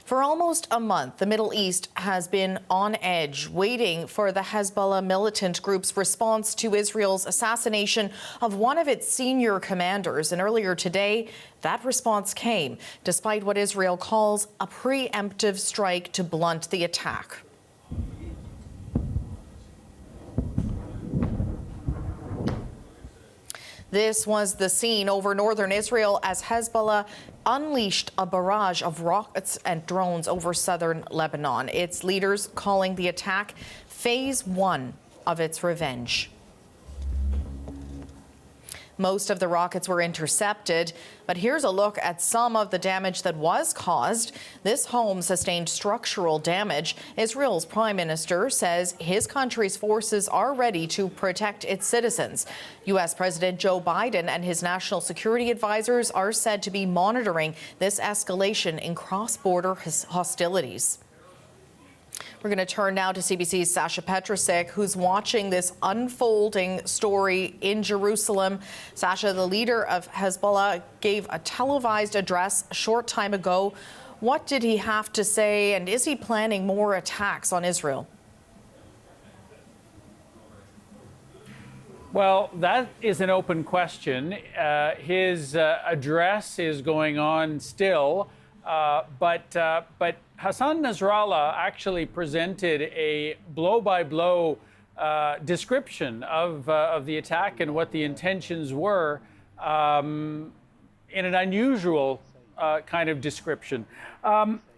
For almost a month, the Middle East has been on edge, waiting for the Hezbollah militant group's response to Israel's assassination of one of its senior commanders. And earlier today, that response came, despite what Israel calls a preemptive strike to blunt the attack. This was the scene over northern Israel as Hezbollah unleashed a barrage of rockets and drones over southern Lebanon. Its leaders calling the attack phase 1 of its revenge. Most of the rockets were intercepted, but here's a look at some of the damage that was caused. This home sustained structural damage. Israel's prime minister says his country's forces are ready to protect its citizens. U.S. President Joe Biden and his national security advisors are said to be monitoring this escalation in cross-border hostilities. We're going to turn now to CBC's Sasha Petrusik, who's watching this unfolding story in Jerusalem. Sasha, the leader of Hezbollah, gave a televised address a short time ago. What did he have to say, and is he planning more attacks on Israel? Well, that is an open question. His address is going on still, but Hassan Nasrallah actually presented a blow-by-blow description of the attack and what the intentions were in an unusual kind of description.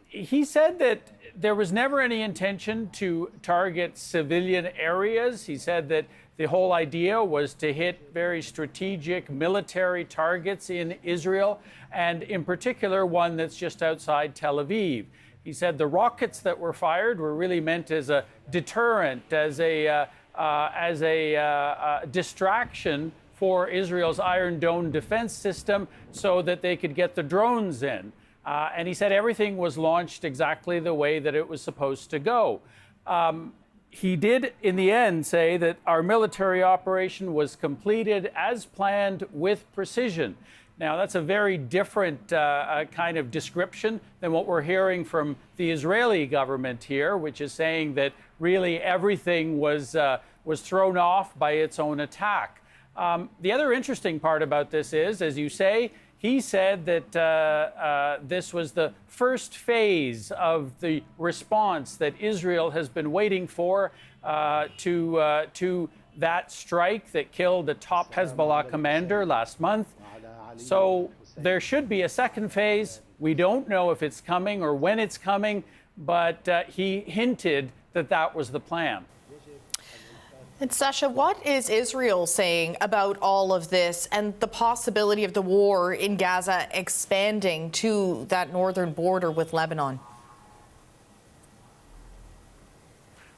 He said that there was never any intention to target civilian areas. He said that the whole idea was to hit very strategic military targets in Israel, and in particular one that's just outside Tel Aviv. He said the rockets that were fired were really meant as a deterrent, as a distraction for Israel's Iron Dome defense system so that they could get the drones in. And he said everything was launched exactly the way that it was supposed to go. He did, in the end, say that our military operation was completed as planned with precision. Now, that's a very different kind of description than what we're hearing from the Israeli government here, which is saying that really everything was thrown off by its own attack. The other interesting part about this is, as you say, he said that this was the first phase of the response that Israel has been waiting for to that strike that killed the top Hezbollah commander last month. So there should be a second phase. We don't know if it's coming or when it's coming, but he hinted that that was the plan. And Sasha, what is Israel saying about all of this and the possibility of the war in Gaza expanding to that northern border with Lebanon?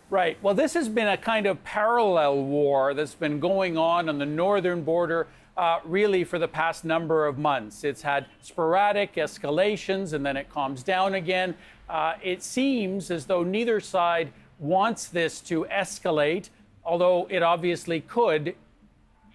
Right. Well, this has been a kind of parallel war that's been going on the northern border really for the past number of months. It's had sporadic escalations and then it calms down again. It seems as though neither side wants this to escalate, although it obviously could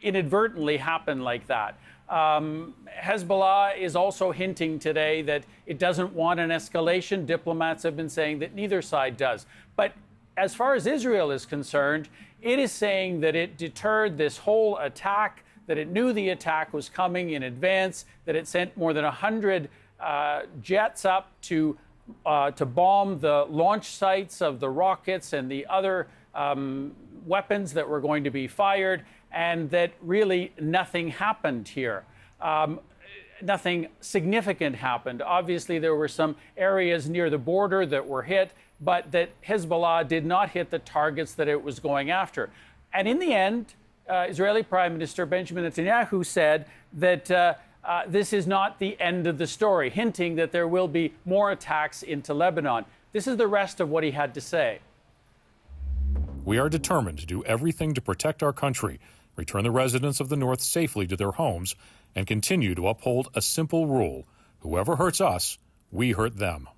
inadvertently happen like that. Hezbollah is also hinting today that it doesn't want an escalation. Diplomats have been saying that neither side does. But as far as Israel is concerned, it is saying that it deterred this whole attack, that it knew the attack was coming in advance, that it sent more than 100 jets up to bomb the launch sites of the rockets and the other weapons that were going to be fired, and that really nothing happened here. Nothing significant happened. Obviously, there were some areas near the border that were hit, but that Hezbollah did not hit the targets that it was going after. And in the end, Israeli Prime Minister Benjamin Netanyahu said that this is not the end of the story, hinting that there will be more attacks into Lebanon. This is the rest of what he had to say. We are determined to do everything to protect our country, return the residents of the North safely to their homes, and continue to uphold a simple rule: whoever hurts us, we hurt them.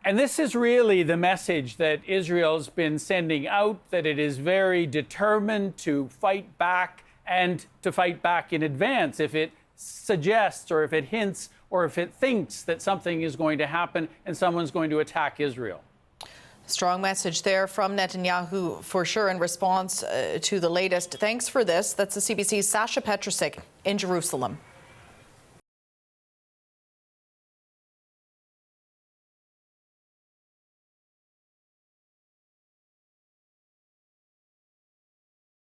And this is really the message that Israel's been sending out, that it is very determined to fight back and to fight back in advance if it suggests or if it hints or if it thinks that something is going to happen and someone's going to attack Israel. Strong message there from Netanyahu, for sure, in response to the latest. Thanks for this. That's the CBC's Sasha Petrusik in Jerusalem.